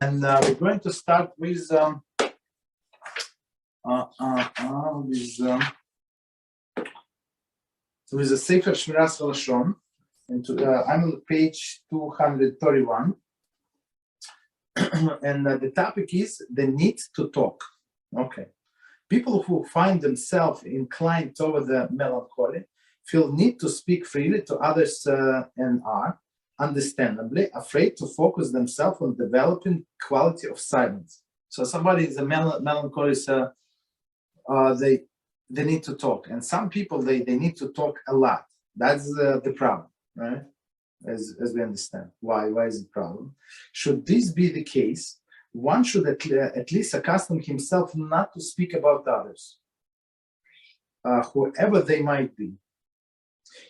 And we're going to start with the Sefer Shmiras Haloshon. And I'm on page 231, and the topic is the need to talk. Okay, people who find themselves inclined toward the melancholy feel need to speak freely to others and are, understandably, afraid to focus themselves on developing quality of silence. So somebody is a melancholy, they need to talk, and some people they need to talk a lot. That's the problem, right? As we understand why is it a problem. Should this be the case, one should at least accustom himself not to speak about others, whoever they might be.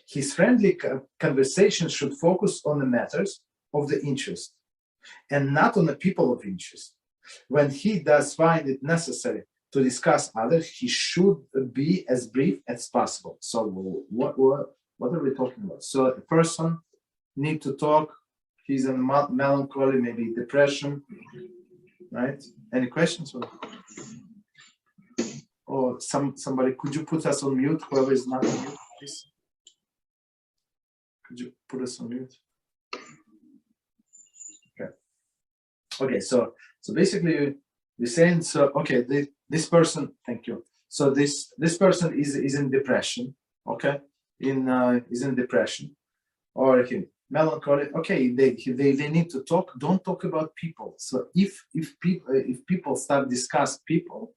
His friendly conversation should focus on the matters of the interest and not on the people of interest. When he does find it necessary to discuss others, he should be as brief as possible. So what are we talking about? So a person need to talk, he's in melancholy, maybe depression, right? Any questions? Or somebody, could you put us on mute, whoever is not on mute, please? Could you put us on mute? Okay, so basically we're saying, so okay, this person, thank you. So this person is in depression, okay? Is in depression, or melancholy. Okay, they need to talk. Don't talk about people. So if people start discuss people,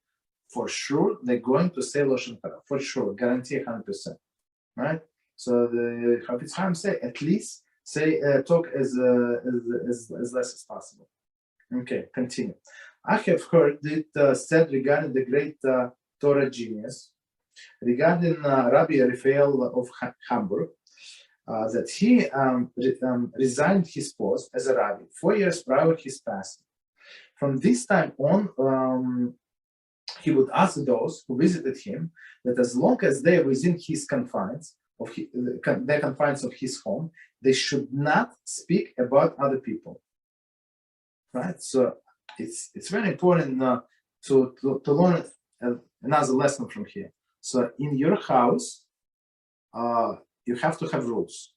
for sure they're going to say Loshon Hara, for sure, guarantee 100%, right? So the Chofetz Chaim say at least say talk as less as possible. Okay, continue. I have heard it said regarding the great Torah genius, regarding Rabbi Raphael of Hamburg, that he resigned his post as a rabbi 4 years prior to his passing. From this time on, he would ask those who visited him that as long as they are within his confines of the confines of his home, they should not speak about other people. Right? So it's very important to learn another lesson from here. So in your house, you have to have rules,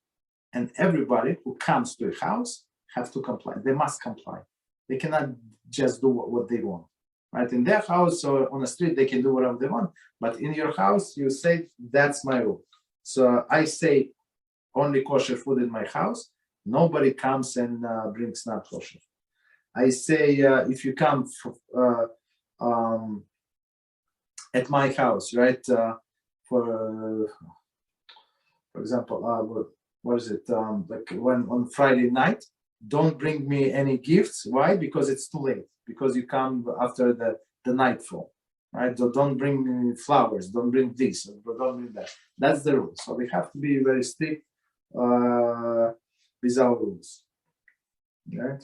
and everybody who comes to your house have to comply. They must comply. They cannot just do what they want, right? In their house or on the street, they can do whatever they want, but in your house, you say, that's my rule. So I say only kosher food in my house. Nobody comes and brings not kosher. I say if you come at my house, right, for example, what is it? Like when on Friday night, don't bring me any gifts. Why? Because it's too late. Because you come after the nightfall, right? So don't bring me flowers. Don't bring this. Don't bring that. That's the rule. So we have to be very strict with our rules, right?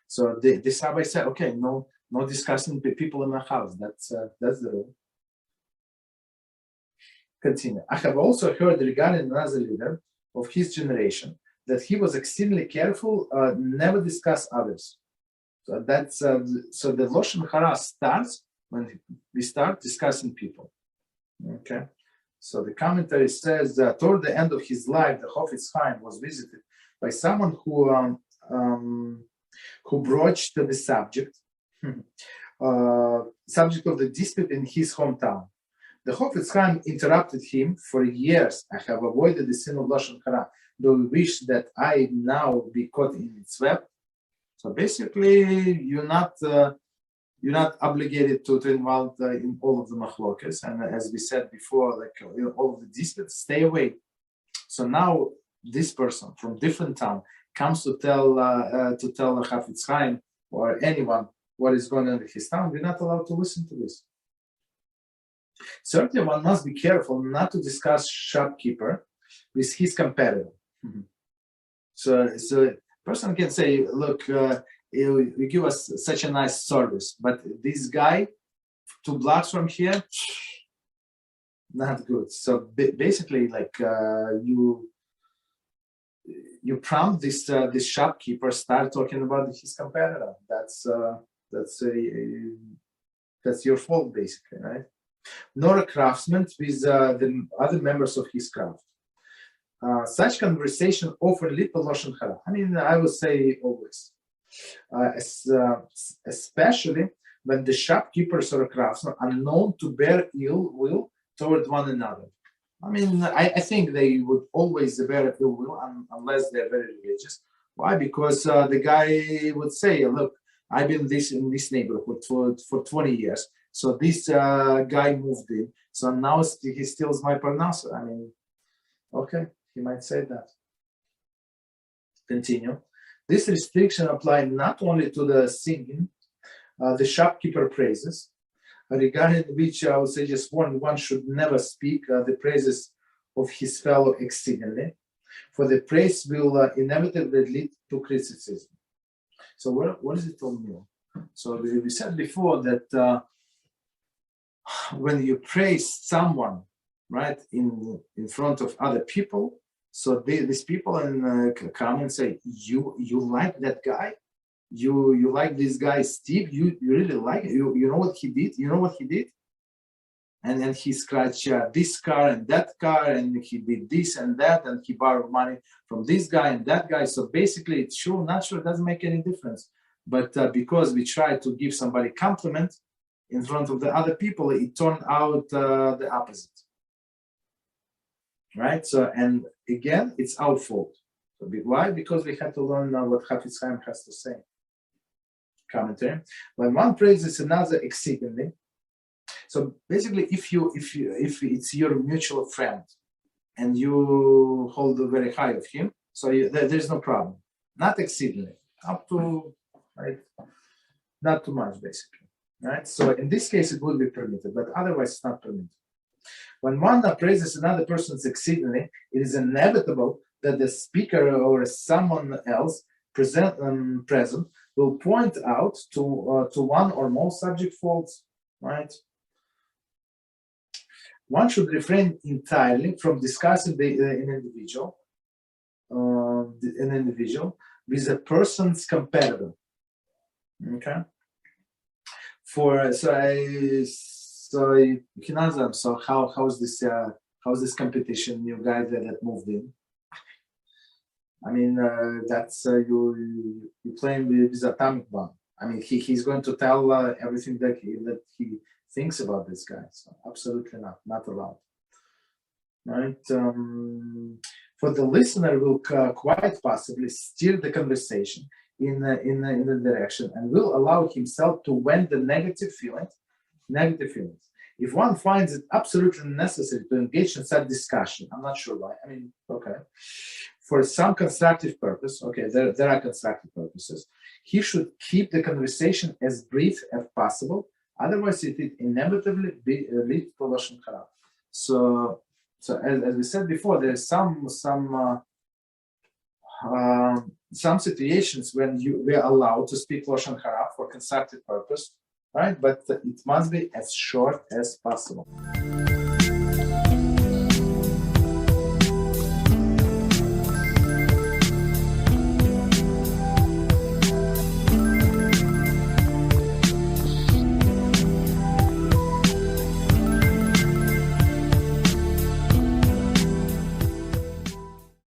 So this rabbi said, okay, no discussing people in my house. That's the rule. Continue. I have also heard regarding another leader of his generation that he was extremely careful, never discuss others. So that's so the Loshon Hara starts when we start discussing people. Okay. So the commentary says that toward the end of his life, the Chofetz Chaim was visited by someone who broached the subject of the dispute in his hometown. The Chofetz Chaim interrupted him for years. I have avoided the sin of Lashon Hara. Do you wish that I now be caught in its web? So basically, you're not obligated to involve in all of the machlokes. And as we said before, like all of the disputes, stay away. So now this person from different town comes to tell the Chofetz Chaim or anyone what is going on in his town. We're not allowed to listen to this. Certainly, one must be careful not to discuss shopkeeper with his competitor. Mm-hmm. So a person can say, look, you give us such a nice service, but this guy 2 blocks from here, not good. So basically, like you you prompt this shopkeeper start talking about his competitor. That's your fault, basically, right? Nor a craftsman with the other members of his craft. Such conversation often lead to Lashon Hara. I mean, I would say always, especially when the shopkeepers or craftsmen are known to bear ill will toward one another. I mean, I think they would always bear ill will unless they're very religious. Why? Because the guy would say, look, I've been in this neighborhood for 20 years. So this guy moved in. So now he steals my parnasa. I mean, okay, he might say that. Continue. This restriction applies not only to the singing, the shopkeeper praises, regarding which I would say just one should never speak the praises of his fellow exceedingly, for the praise will inevitably lead to criticism. So what does it all mean? So we said before that when you praise someone, right, in front of other people, so these people come and say, you like that guy? You like this guy Steve? You really like it? You know what he did? You know what he did? And then he scratched this car and that car, and he did this and that, and he borrowed money from this guy and that guy. So basically, it's true, not true, it doesn't make any difference. But because we try to give somebody compliment in front of the other people, it turned out the opposite. Right? So, and again, it's our fault. So why? Because we had to learn what Chofetz Chaim has to say. Commentary. When one praises another exceedingly, so basically, if it's your mutual friend and you hold very high of him, so there's no problem. Not exceedingly, up to, right, not too much, basically, right? So in this case, it would be permitted, but otherwise, it's not permitted. When one praises another person's exceedingly, it is inevitable that the speaker or someone else present will point out to one or more subject faults, right? One should refrain entirely from discussing an individual with a person's competitor. Okay. You can ask them. So how's this competition? New guy that moved in. I mean, that's you playing with atomic bomb. I mean, he's going to tell everything that he thinks about this guy. So absolutely not allowed. Right? For the listener will quite possibly steer the conversation in the direction and will allow himself to vent the negative feelings. If one finds it absolutely necessary to engage in such discussion, I'm not sure why. I mean, okay, for some constructive purpose, okay, there are constructive purposes, he should keep the conversation as brief as possible. Otherwise, it will inevitably lead to Lashon Hara. So as we said before, there is some situations when we are allowed to speak Lashon Hara for constructive purpose, right? But it must be as short as possible.